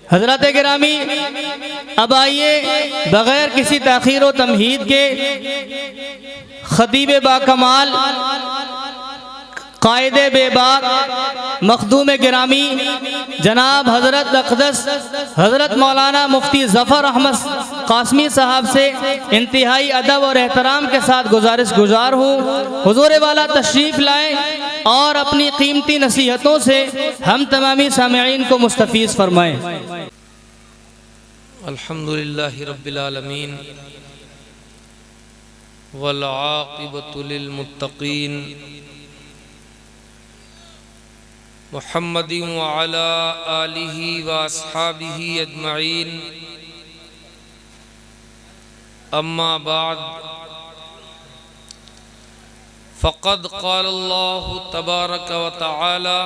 हज़रात गिरामी, अब आइए बग़ैर किसी ताख़ीर व तमहीद के ख़तीब बाकमाल, क़ायदे बेबाक, मखदूम गिरामी जनाब हज़रत अक़दस हज़रत मौलाना मुफ्ती ज़फ़र अहमद क़ासमी साहब से इंतहाई अदब और एहतराम के साथ गुजारिश गुजार हूँ, हुज़ूर वाला तशरीफ़ लाएँ और अपनी कीमती नसीहतों से हम तमामी सामिईन को मुस्तफ़ीज़ फरमाएँ। अल्हम्दुलिल्लाहि रब्बिल आलमीन वल आक़िबतु लिल मुत्तक़ीन मुहम्मदिन व अला आलिहि व अस्हाबिहि अजमईन, अम्मा बाद, फ़क़द क़ाल अल्लाहु तबारक व तआला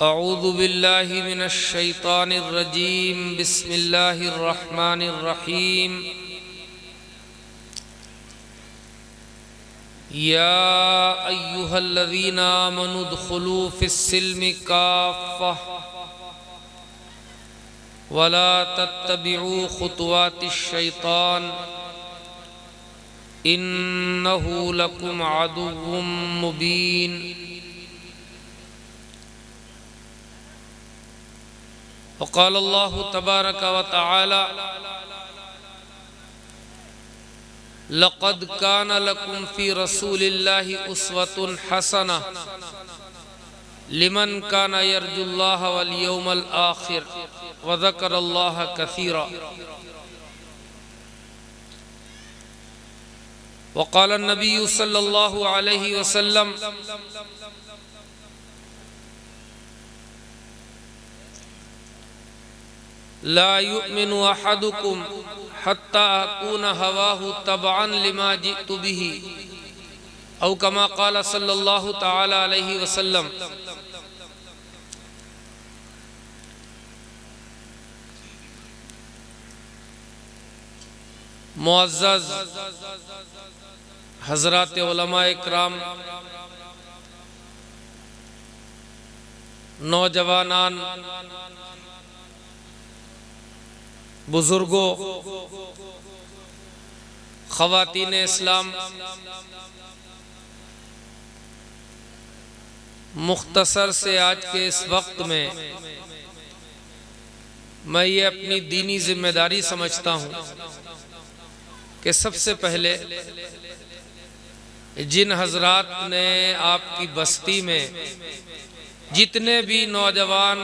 अऊज़ु बिल्लाहि मिनश शैतानिर रजीम, बिस्मिल्लाहिर रहमानिर रहीम। या अय्युहल्लज़ीना आमनु उद्ख़ुलू फ़िस्सिल्मि काफ़्फ़ा वला तत्तबिऊ ख़ुतवातिश शैतान इन्नहु लकुम अदुव्वुम मुबीन। वक़ाल अल्लाहु तबारक व तआला लक़द कान लकुम फ़ी रसूलिल्लाहि उस्वतुन हसना लिमन कान यरजुल्लाह वल यौमल आखिर व ज़करल्लाह कसीरा। वक़ाल नबी सल्लल्लाहु अलैहि वसल्लम ला युमिनु अहदुकुम हत्ता अकून हवाहु तबअन लिमा जितु बिही औ कमा क़ाल सल्लल्लाहु तआला अलैहि वसल्लम। मुअज़्ज़ज़ हज़रात उलमाए इकराम, नौजवानान, बुजुर्गों, ख़वातीन इस्लाम, मुख्तसर से आज के इस वक्त में मैं ये अपनी दीनी जिम्मेदारी समझता हूँ कि सबसे पहले जिन हजरात ने आपकी बस्ती में जितने भी नौजवान,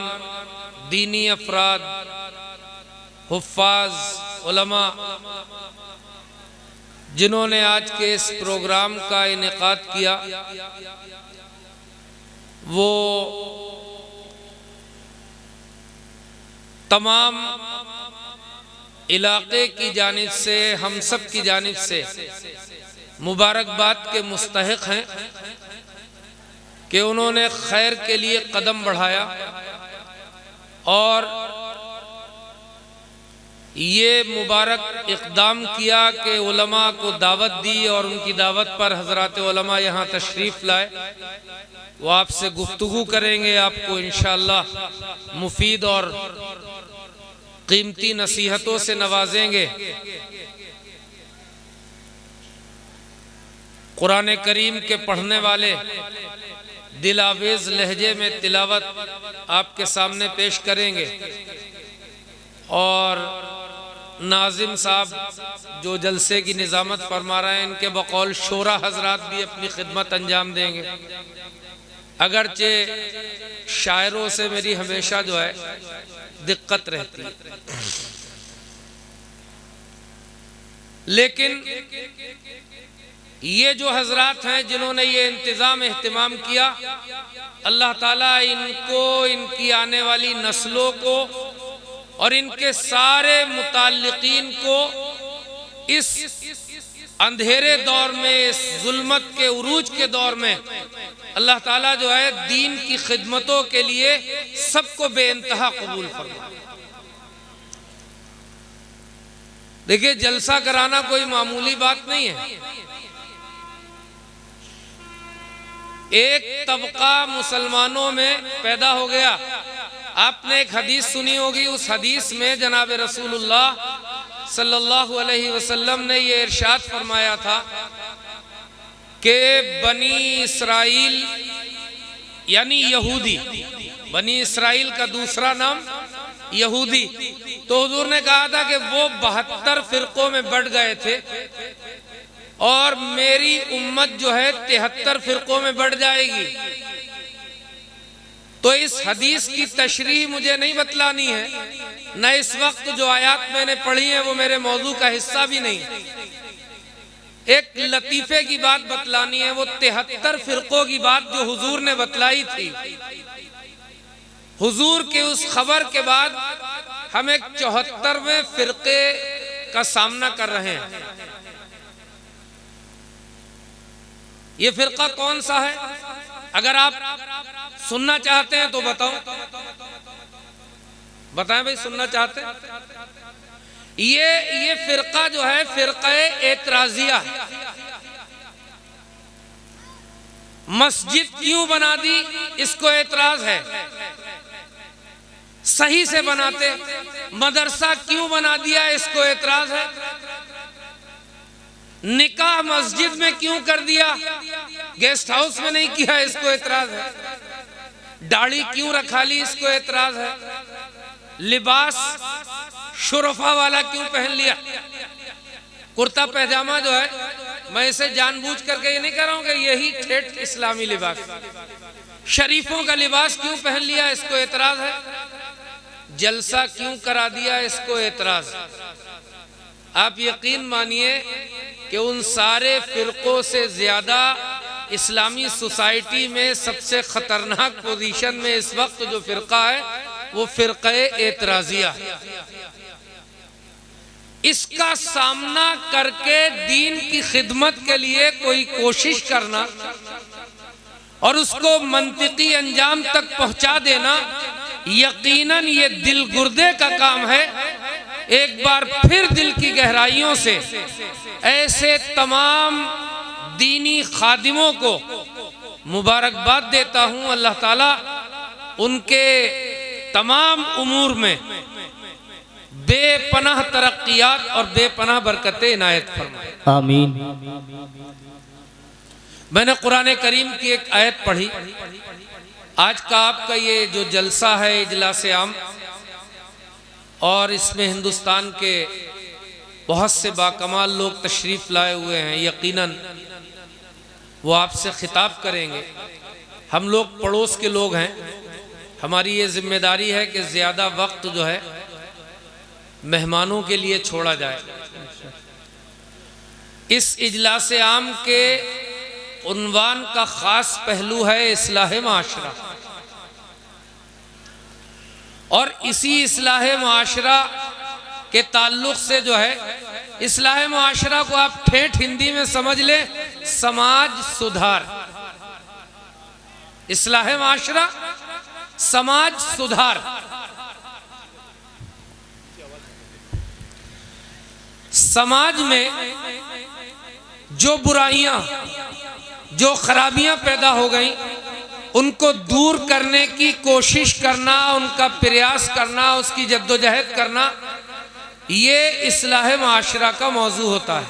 दीनी अफराद, हुफ़्फ़ाज़, उलमा जिन्होंने आज के इस प्रोग्राम का इनेकाद किया, वो तमाम इलाके की जानिब से, हम सब की जानिब से मुबारकबाद के मुस्तहिक़ हैं कि उन्होंने खैर के लिए कदम बढ़ाया और ये मुबारक इक़दाम किया कि उलमा को दावत दी और उनकी दावत पर हज़रात उलमा यहाँ तशरीफ़ लाए। वो आपसे गुफ्तगू करेंगे, आपको इंशाअल्लाह मुफीद और कीमती नसीहतों से नवाजेंगे। कुरान करीम के पढ़ने वाले दिलावेज़ लहजे में तिलावत आपके सामने पेश करेंगे और नाजिम साहब जो जलसे की निज़ामत फरमा रहे हैं, इनके बकौल शोरा हजरात भी अपनी खिदमत अंजाम देंगे। अगरचे शायरों से मेरी हमेशा जो है दिक्कत रहती है, लेकिन ये जो हजरात हैं जिन्होंने ये इंतज़ाम एहतिमाम किया, अल्लाह ताला इनको, इनकी आने वाली नस्लों को और इनके सारे मुताल्लिकीन को इस अंधेरे दौर में, इस जुल्मत के उरूज के दौर में अल्लाह ताला जो है दीन की खिदमतों के लिए सबको बेइंतहा कबूल फरमाए। देखिए, जलसा कराना कोई मामूली बात नहीं है। एक तबका मुसलमानों में पैदा हो गया, आपने एक हदीस सुनी होगी, उस हदीस में जनाब रसूलुल्लाह सल्लल्लाहु अलैहि वसल्लम ने ये इरशाद फरमाया था कि बनी इसराइल यानी यहूदी, बनी इसराइल का दूसरा नाम यहूदी, तो हुजूर ने कहा था कि वो 72 फिरकों में बढ़ गए थे और मेरी उम्मत जो है 73 फिरकों में बढ़ जाएगी। तो इस हदीस की तशरीह मुझे नहीं बतलानी है, न इस वक्त जो आयात मैंने पढ़ी है वो मेरे मौजू का हिस्सा भी नहीं। एक लतीफे की बात बतलानी है, वो 73 फिरकों की बात जो हुजूर ने बतलाई थी। हुजूर के उस खबर के बाद हम एक 74वें फिरके का सामना कर रहे हैं। ये फिरका कौन सा है? अगर आप सुनना चाहते हैं तो बताओ, बताएं भाई, सुनना चाहते हैं? ये फिरका जो है फिरक़े एतराजिया। मस्जिद क्यों बना दी, इसको एतराज है, सही से बनाते। मदरसा क्यों बना दिया, इसको एतराज है। निकाह मस्जिद में क्यों कर दिया, गेस्ट हाउस में नहीं किया, इसको एतराज है। दाढ़ी क्यों रखा ली, इसको एतराज है। लिबास शुरफा वाला क्यों पहन लिया, कुर्ता पैजामा जो है, मैं इसे जानबूझ करके ये नहीं कह रहा हूं कि यही ठेठ इस्लामी लिबास। शरीफों का लिबास क्यों पहन लिया, इसको एतराज है। जलसा क्यों करा दिया, इसको एतराज। आप यकीन मानिए कि उन सारे फिरकों से ज्यादा इस्लामी सोसाइटी में सबसे खतरनाक पोजीशन में इस वक्त जो फिरका है वो फिरक़े एतराजिया। इसका सामना करके दीन की खिदमत के लिए कोई कोशिश करना और उसको मंतिकी अंजाम तक पहुंचा देना, यकीनन ये दिल गुर्दे का काम है। एक बार फिर दिल की गहराइयों से ऐसे तमाम दीनी खादिमों को मुबारकबाद देता हूं। अल्लाह ताला उनके तमाम उमूर में बेपनाह तरक्कियात और बेपनाह बरकतें इनायत फरमाए, आमीन। मैंने कुरान करीम की एक आयत पढ़ी। आज का आपका ये जो जलसा है इजलास आम, और इसमें हिंदुस्तान के बहुत से बाकमाल लोग तशरीफ़ लाए हुए हैं। यकीनन वो आपसे खिताब करेंगे। हम लोग पड़ोस के लोग हैं, हमारी ये जिम्मेदारी है कि ज़्यादा वक्त जो है मेहमानों के लिए छोड़ा जाए। इस इजलास आम के उन्वान का ख़ास पहलू है इस्लाह माशरा, और इसी इस्लाह माशरा के ताल्लुक से जो है, इस्लाह माशरा को आप ठेठ हिंदी में समझ ले, समाज सुधार। इस्लाह माशरा समाज सुधार। समाज में जो बुराइयां, जो खराबियां पैदा हो गई, उनको दूर करने की कोशिश करना, उनका प्रयास करना, उसकी जद्दोजहद करना, ये इस्लाह माशरा का मौजू होता है।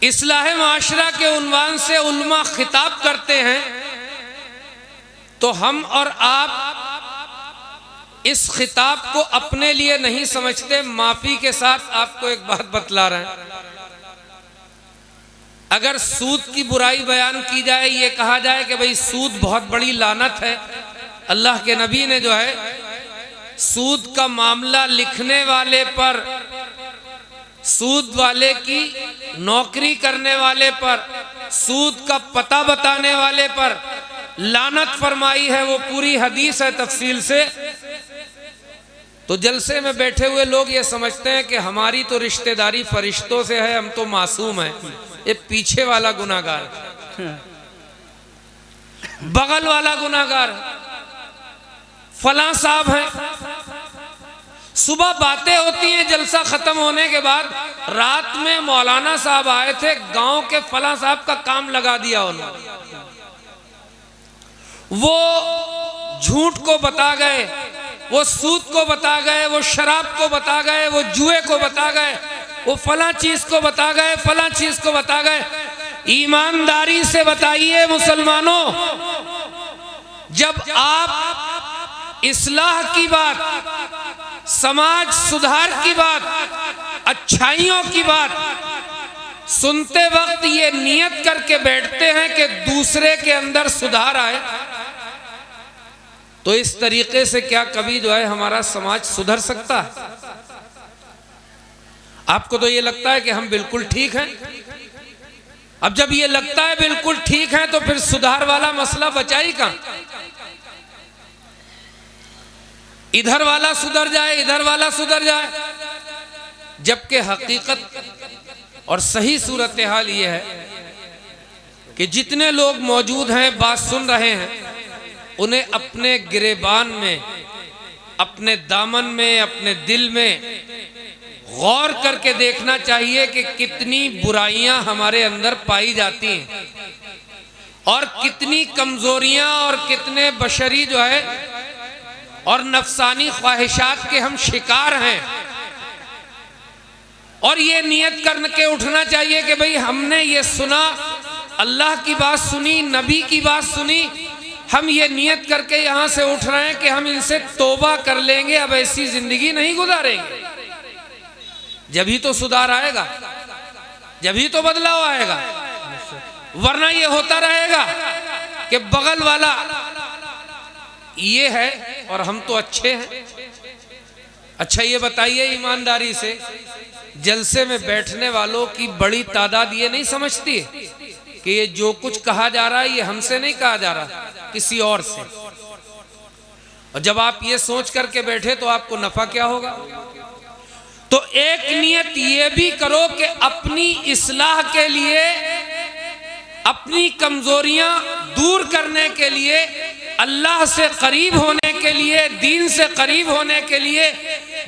इस्लाह माशरा के उन्वान से उल्मा खिताब करते हैं, तो हम और आप इस खिताब को अपने लिए नहीं समझते। माफी के साथ आपको एक बात बतला रहे हैं, अगर सूद की बुराई बयान की जाए, ये कहा जाए कि भाई सूद बहुत बड़ी लानत है, अल्लाह के नबी ने जो है सूद का मामला लिखने वाले पर, सूद वाले की नौकरी करने वाले पर, सूद का पता बताने वाले पर लानत फरमाई है। वो पूरी हदीस है तफसील से। तो जलसे में बैठे हुए लोग ये समझते हैं कि हमारी तो रिश्तेदारी फरिश्तों से है, हम तो मासूम हैं। ये पीछे वाला गुनाहगार, बगल वाला गुनाहगार, फलां साहब हैं। सुबह बातें होती हैं, जलसा खत्म होने के बाद रात में मौलाना साहब आए थे, गांव के फलां साहब का काम लगा दिया उन्होंने। वो झूठ को बता गए, वो सूद को बता गए, वो शराब को बता गए, वो जुए को बता गए, वो फला चीज को बता गए, फला चीज को बता गए। ईमानदारी से बताइए मुसलमानों, जब आप इस्लाह की बात, समाज सुधार की बात, अच्छाइयों की बात सुनते वक्त ये नियत करके बैठते हैं कि दूसरे के अंदर सुधार आए, तो इस तरीके से क्या कभी जो है हमारा समाज सुधर सकता है? आपको तो ये लगता है कि हम बिल्कुल ठीक हैं। अब जब ये लगता है बिल्कुल ठीक है तो फिर सुधार वाला मसला बचा ही कहां? इधर वाला सुधर जाए, इधर वाला सुधर जाए, जबकि हकीकत और सही सूरत हाल ये है कि जितने लोग मौजूद हैं, बात सुन रहे हैं, उन्हें अपने गिरेबान में, अपने दामन में, अपने दिल में गौर करके देखना चाहिए कि कितनी बुराइयां हमारे अंदर पाई जाती हैं और कितनी कमजोरियां और कितने बशरी जो है और नफसानी ख्वाहिशात के हम शिकार हैं। और ये नियत करके उठना चाहिए कि भाई हमने ये सुना, अल्लाह की बात सुनी, नबी की बात सुनी, हम ये नियत करके यहां से उठ रहे हैं कि हम इनसे तौबा कर लेंगे, अब ऐसी जिंदगी नहीं गुजारेंगे। जब ही तो सुधार आएगा, जब ही तो बदलाव आएगा, वरना ये होता रहेगा कि बगल वाला ये है और हम तो अच्छे हैं। अच्छा ये बताइए ईमानदारी से, जलसे में बैठने वालों की बड़ी तादाद ये नहीं समझती है कि ये जो कुछ कहा जा रहा है ये हमसे नहीं कहा जा रहा, किसी और से। और जब आप ये सोच करके बैठे तो आपको नफा क्या होगा? तो एक नियत ये भी करो कि अपनी इस्लाह के लिए, अपनी कमजोरियां दूर करने के लिए, अल्लाह से करीब होने के लिए, दीन से करीब होने के लिए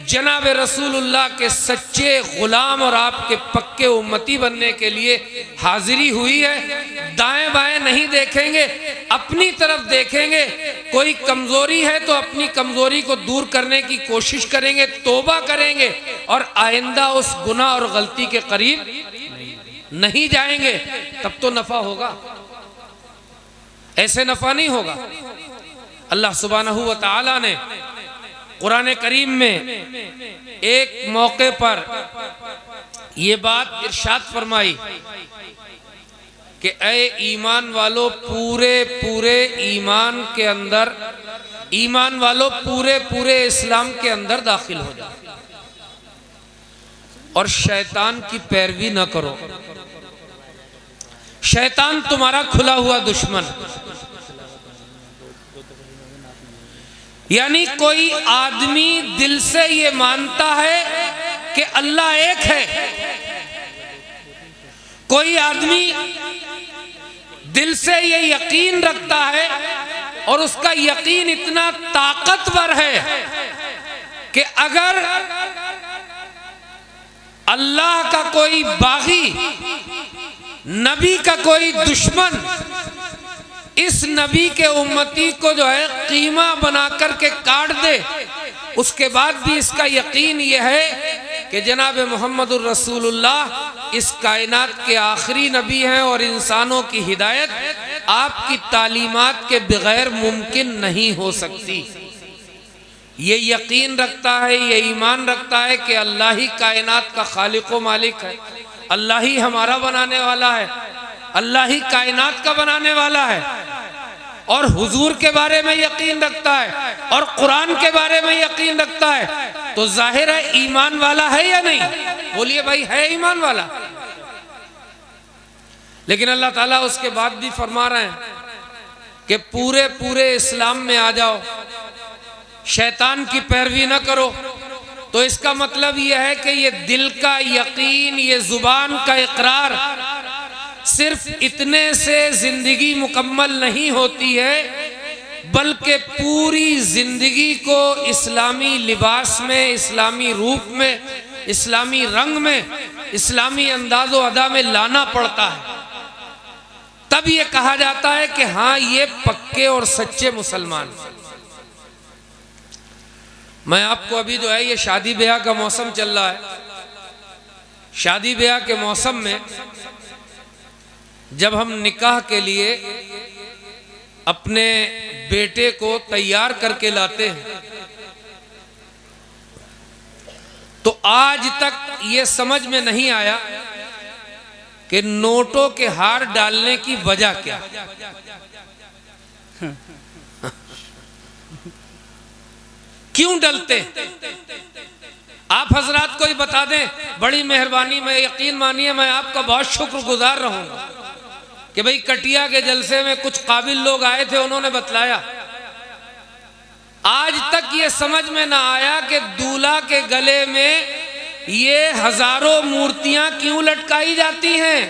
जनाब रसूलुल्लाह के सच्चे गुलाम और आपके पक्के उम्मती बनने के लिए हाजिरी हुई है। दाएं बाएं नहीं देखेंगे, अपनी तरफ देखेंगे। कोई कमजोरी है तो अपनी कमजोरी को दूर करने की कोशिश करेंगे, तौबा करेंगे और आइंदा उस गुनाह और गलती के करीब नहीं जाएंगे, तब तो नफा होगा। ऐसे नफा नहीं होगा। अल्लाह सुब्हानहू व तआला ने कुरान करीम में एक मौके पर यह बात इरशाद फरमाई कि ऐ ईमान वालों, पूरे पूरे ईमान के अंदर, ईमान वालों पूरे पूरे इस्लाम के अंदर दाखिल हो जाओ और शैतान की पैरवी न करो। शैतान तुम्हारा खुला हुआ दुश्मन। यानी कोई आदमी दिल से ये मानता है कि अल्लाह एक है, कोई आदमी दिल से ये यकीन रखता है और उसका यकीन इतना ताकतवर है कि अगर अल्लाह का कोई बागी, नबी का कोई दुश्मन इस नबी के उम्मती को जो है कीमा बना करके काट दे, उसके बाद भी इसका यकीन यह है कि जनाब मोहम्मदुर रसूलुल्लाह इस कायनात के आखिरी नबी हैं और इंसानों की हिदायत आपकी तालीमात के बगैर मुमकिन नहीं हो सकती। ये यकीन रखता है, ये ईमान रखता है कि अल्लाह ही कायनात का खालिक व मालिक है, अल्लाह ही हमारा बनाने वाला है, अल्लाह ही कायनात का बनाने वाला है। और हुजूर के बारे में यकीन रखता है और कुरान के बारे में यकीन रखता है, तो जाहिर है ईमान वाला है या नहीं? बोलिए भाई, है ईमान वाला। लेकिन अल्लाह ताला उसके बाद भी फरमा रहे हैं कि पूरे पूरे इस्लाम में आ जाओ, शैतान की पैरवी न करो। तो इसका मतलब यह है कि ये दिल का यकीन, ये जुबान का इकरार सिर्फ इतने से जिंदगी मुकम्मल नहीं होती है, बल्कि पूरी जिंदगी को इस्लामी लिबास में, इस्लामी रूप में, इस्लामी रंग में, इस्लामी अंदाज़ो अदा में लाना पड़ता है, तब ये कहा जाता है कि हाँ ये पक्के और सच्चे मुसलमान। मैं आपको अभी जो है ये शादी ब्याह का मौसम चल रहा है, शादी ब्याह के मौसम में जब हम निकाह के लिए अपने बेटे को तैयार करके लाते हैं तो आज तक ये समझ में नहीं आया कि नोटों के हार डालने की वजह क्या। क्यों डलते हैं? आप हजरात को ही बता दें, बड़ी मेहरबानी। मैं यकीन मानिए मैं आपका बहुत शुक्रगुजार रहूंगा कि भाई कटिया के जलसे में कुछ काबिल लोग आए थे, उन्होंने बतलाया। आज तक ये समझ में ना आया कि दूल्हा के गले में ये हजारों मूर्तियां क्यों लटकाई जाती हैं।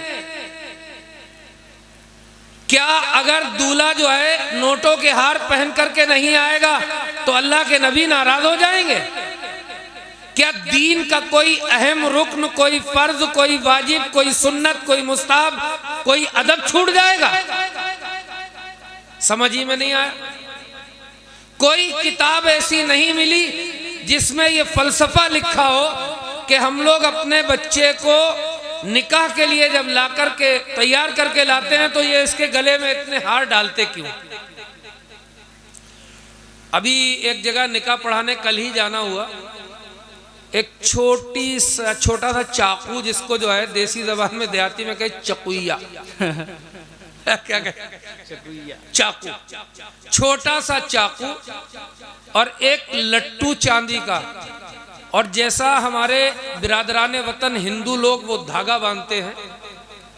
क्या अगर दूल्हा जो है नोटों के हार पहन करके नहीं आएगा तो अल्लाह के नबी नाराज हो जाएंगे? क्या दीन का कोई अहम रुक्न, कोई फर्ज, कोई वाजिब, कोई सुन्नत, कोई मुस्ताहब, कोई अदब छूट जाएगा? समझ ही में नहीं आया। कोई किताब ऐसी नहीं मिली जिसमें ये फलसफा लिखा हो कि हम लोग अपने बच्चे को निकाह के लिए जब ला करके तैयार करके लाते हैं तो ये इसके गले में इतने हार डालते क्यों। अभी एक जगह निकाह पढ़ाने कल ही जाना हुआ, एक छोटा सा चाकू, जिसको जो है देसी जबान में देहाती में कहे चकुइया क्या कहे? चाकू, छोटा सा चाकू और एक लट्टू चांदी का। और जैसा हमारे बिरादराने वतन हिंदू लोग वो धागा बांधते हैं,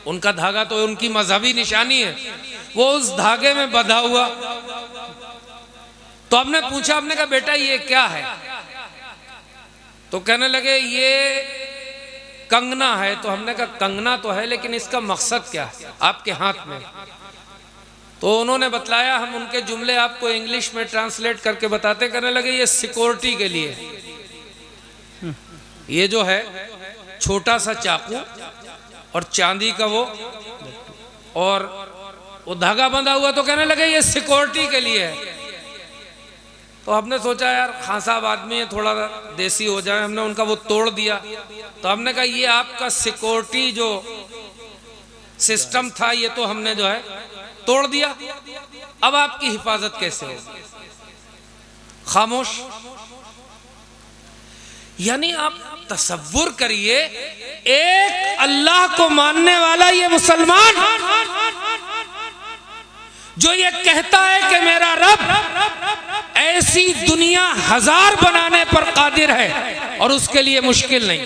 उनका धागा तो उनकी मजहबी निशानी है, वो उस धागे में बंधा हुआ। तो हमने पूछा, हमने कहा बेटा ये क्या है? तो कहने लगे ये कंगना है। तो हमने कहा कंगना तो है, लेकिन इसका मकसद क्या है आपके हाथ में? तो उन्होंने बतलाया, हम उनके जुमले आपको इंग्लिश में ट्रांसलेट करके बताते। कहने लगे ये सिक्योरिटी के लिए। ये जो है छोटा सा चाकू और चांदी का वो और वो धागा बंधा हुआ, तो कहने लगे ये सिक्योरिटी के लिए है। तो हमने सोचा यार खान साहब आदमी है, थोड़ा देसी हो जाए, हमने उनका वो तोड़ दिया। तो हमने कहा ये आपका सिक्योरिटी जो सिस्टम था ये तो हमने जो है तोड़ दिया, अब आपकी हिफाजत कैसे हो? खामोश। यानी आप तसव्वुर करिए, एक अल्लाह को मानने वाला ये मुसलमान जो ये कहता है कि मेरा रब ऐसी दुनिया हजार बनाने पर कादिर है और उसके लिए मुश्किल नहीं,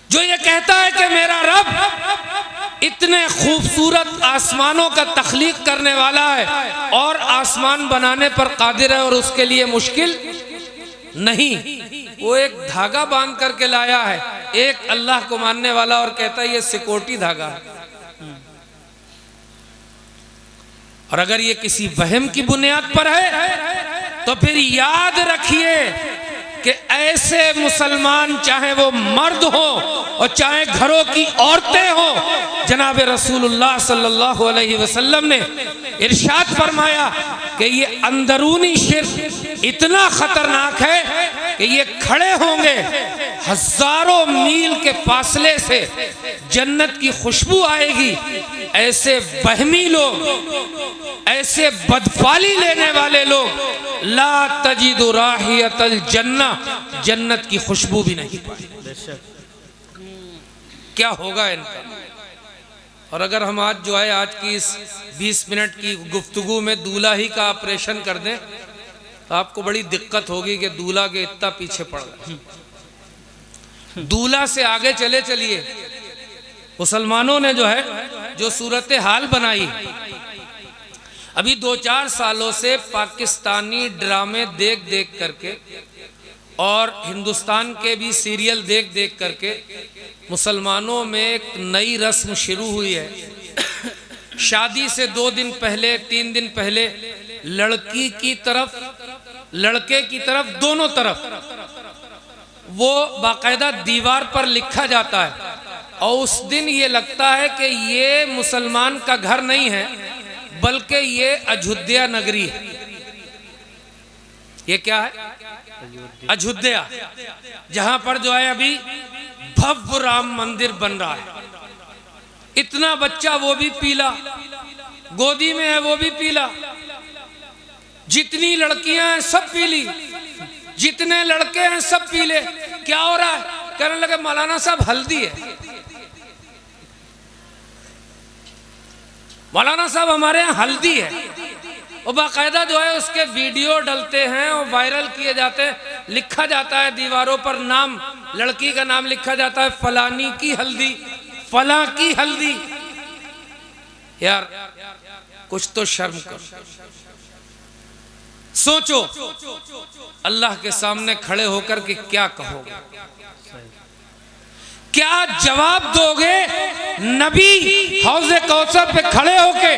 जो ये कहता है कि मेरा रब इतने खूबसूरत आसमानों का तख्लीक करने वाला है और आसमान बनाने पर कादिर है और उसके लिए मुश्किल नहीं, वो एक धागा बांध करके लाया है, एक अल्लाह को मानने वाला, और कहता है ये सिक्योरिटी धागा है। और अगर ये किसी वहम की बुनियाद पर है तो फिर याद रखिए कि ऐसे मुसलमान, चाहे वो मर्द हो और चाहे घरों की औरतें हो, जनाब रसूलुल्लाह सल्लल्लाहु अलैहि वसल्लम ने इरशाद फरमाया कि ये अंदरूनी शिर्क इतना खतरनाक है कि ये खड़े होंगे हजारों मील के फासले से, जन्नत की खुशबू आएगी। ऐसे वहमी लोग, ऐसे बदफाली लेने वाले लोग ला तजिदु राहियतल जन्ना, जन्नत की खुशबू भी नहीं पाएंगे। क्या होगा इनका? और अगर हम आज जो है आज की इस 20 मिनट की गुफ्तगू में दूल्हा ही का ऑपरेशन कर दें तो आपको बड़ी दिक्कत होगी कि दूल्हा के इतना पीछे पड़ गए। दूल्हा से आगे चले चलिए, मुसलमानों ने जो है जो सूरत हाल बनाई, अभी 2-4 सालों से पाकिस्तानी ड्रामे देख देख करके और हिंदुस्तान के भी सीरियल देख देख करके मुसलमानों में एक नई रस्म शुरू हुई है। शादी से 2 दिन पहले 3 दिन पहले लड़की की तरफ लड़के की तरफ, दोनों तरफ वो बाकायदा दीवार पर लिखा जाता है और उस दिन ये लगता है कि ये मुसलमान का घर नहीं है बल्कि ये अयोध्या नगरी है। ये क्या है? अयोध्या, जहां पर जो है अभी भव्य राम मंदिर बन रहा है। इतना बच्चा वो भी पीला, गोदी में है वो भी पीला, जितनी लड़कियां हैं सब पीली, जितने लड़के हैं सब पीले। क्या हो रहा है? कहने लगे मौलाना साहब हल्दी है। मौलाना साहब हमारे यहाँ हल्दी है। और बाकायदा जो है उसके वीडियो डलते हैं और वायरल किए जाते हैं। लिखा जाता है दीवारों पर नाम, लड़की का नाम लिखा जाता है, फलानी की हल्दी, फला की हल्दी। यार कुछ तो शर्म करो। सोचो अल्लाह के सामने खड़े होकर के क्या कहोगे, क्या जवाब दोगे? नबी हौज़े कौसर पे खड़े होके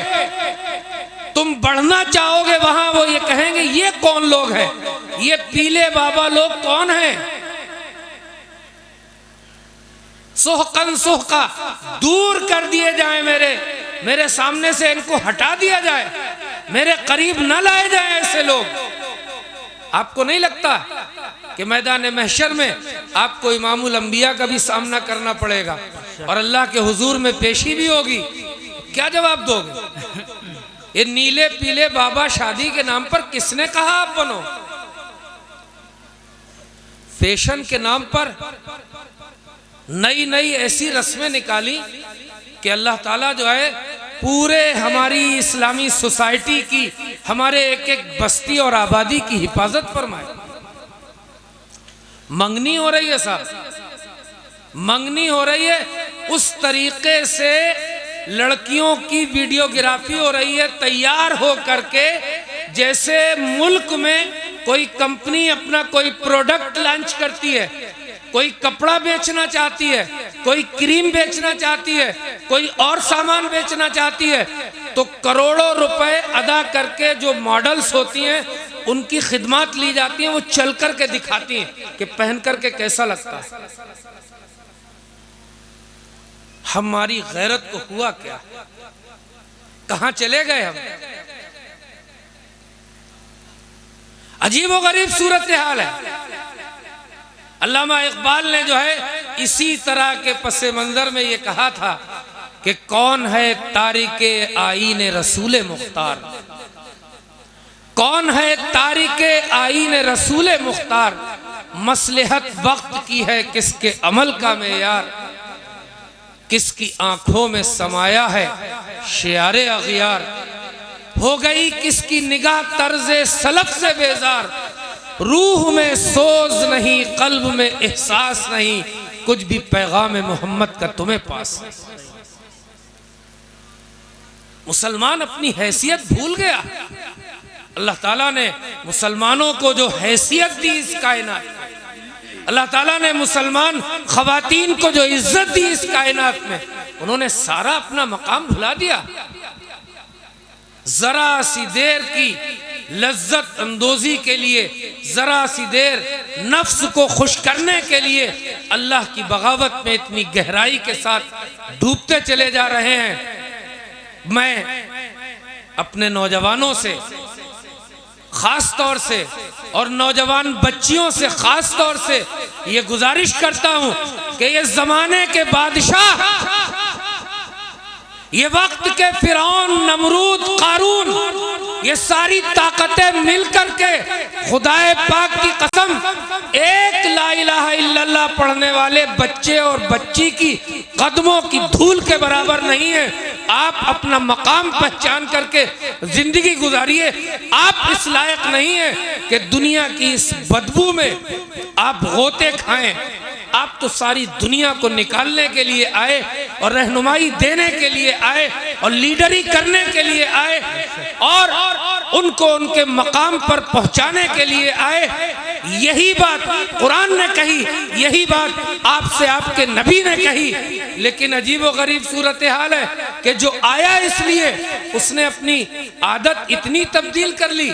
तुम बढ़ना चाहोगे वहां, वो ये कहेंगे ये कौन लोग हैं, ये पीले बाबा लोग कौन हैं? सोहकन सोहका दूर कर दिए जाए, मेरे सामने से इनको हटा दिया जाए, मेरे करीब न लाए जाए ऐसे लोग। आपको नहीं लगता कि मैदान महशर में आपको इमामुल अंबिया का भी सामना करना पड़ेगा और अल्लाह के हुजूर में पेशी भी होगी? क्या जवाब दोगे? ये नीले पीले बाबा शादी के नाम पर किसने कहा आप बनो? फैशन के नाम पर नई नई ऐसी रस्में निकाली कि अल्लाह ताला जो है पूरे हमारी इस्लामी सोसाइटी की, हमारे एक एक बस्ती और आबादी की हिफाजत फरमाए। मंगनी हो रही है साहब, मंगनी हो रही है। उस तरीके से लड़कियों की वीडियोग्राफी हो रही है तैयार हो करके, जैसे मुल्क में कोई कंपनी अपना कोई प्रोडक्ट लॉन्च करती है, कोई कपड़ा बेचना चाहती है, कोई क्रीम बेचना चाहती है, कोई और सामान बेचना चाहती है, तो करोड़ों रुपए अदा करके जो मॉडल्स होती हैं उनकी खिदमत ली जाती है। वो चल करके दिखाती हैं कि पहन करके कैसा लगता है। हमारी गैरत को हुआ क्या? कहां चले गए हम? अजीब व गरीब सूरत हाल है। अल्लामा इकबाल ने जो है इसी तरह के पसे मंजर में ये कहा था कि कौन है तारिके आईने रसूले मुख्तार, कौन है तारिके आईने रसूले मुख्तार, मसलहत वक्त की है किसके अमल का मेयार, किसकी आंखों में समाया है शियारे अगियार, हो गई किसकी निगाह तर्जे सलफ से बेजार, रूह में सोज नहीं कल्ब में एहसास नहीं, कुछ भी पैगाम मोहम्मद का तुम्हें पास। मुसलमान अपनी हैसियत भूल गया। अल्लाह ताला ने मुसलमानों को जो हैसियत दी इस कायनात, अल्लाह ताला ने मुसलमान खवातीन को जो इज्जत दी इस कायनात में, उन्होंने सारा अपना मकाम भुला दिया। जरा सी देर की लज्जत अंदोजी के लिए, जरा सी देर नफ्स को खुश करने के लिए अल्लाह की बगावत में इतनी गहराई के साथ डूबते चले जा रहे हैं। मैं अपने नौजवानों से खास तौर से और नौजवान बच्चियों से खास तौर से ये गुजारिश करता हूं कि ये जमाने के बादशाह, ये वक्त के फिरौन, नमरूद, कारून, ये सारी ताकतें मिलकर के खुदाए पाक की कसम एक ला इलाहा इल्लल्लाह पढ़ने वाले बच्चे और बच्ची की कदमों की धूल के बराबर नहीं है। आप अपना मकाम पहचान करके जिंदगी गुजारिए। आप इस लायक नहीं है कि दुनिया की इस बदबू में आप गोते खाएं। आप तो सारी दुनिया को निकालने के लिए आए और रहनुमाई देने के लिए आए और लीडरी करने के लिए आए और उनको उनके मकाम पर पहुंचाने के लिए आए। यही बात कुरान ने कही, यही बात आपसे आपके नबी ने कही। लेकिन अजीब व गरीब सूरत हाल है कि जो आया इसलिए उसने अपनी आदत इतनी तब्दील कर ली।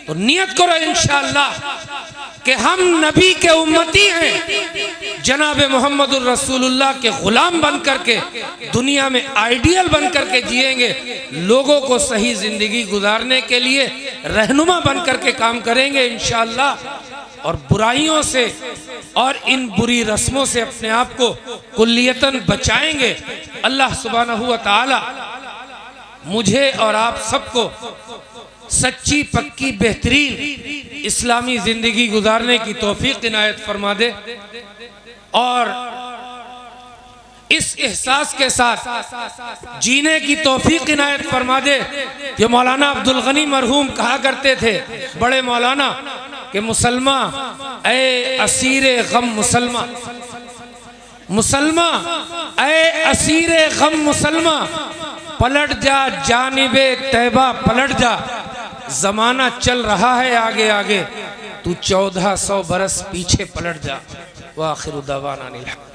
तो नियत करो इंशाअल्लाह कि हम नबी के उम्मती हैं, जनाब मोहम्मदुर रसूलुल्लाह के गुलाम बन करके दुनिया में आइडियल बन करके जिएंगे, लोगों को सही जिंदगी गुजारने के लिए रहनुमा बन करके काम करेंगे इंशाअल्लाह, और बुराइयों से और इन बुरी रस्मों से अपने आप को कुल्लियतन बचाएंगे। अल्लाह सुब्हानहू व तआला मुझे और आप सबको सच्ची पक्की बेहतरीन इस्लामी जिंदगी गुजारने की तौफीक इनायत फरमा दे, और इस एहसास के साथ जीने की तौफीक इनायत फरमा दे कि मौलाना अब्दुल गनी मरहूम कहा करते थे, बड़े मौलाना, कि मुसलमा ए असीरे गम मुसलमा, मुसलमा ए असीरे गम मुसलमा, पलट जा जानिबे तैबा पलट जा, जमाना चल रहा है आगे आगे, तू 1400 बरस पीछे पलट जा। व आखिर दावाना अनिल हम्दुलिल्लाह।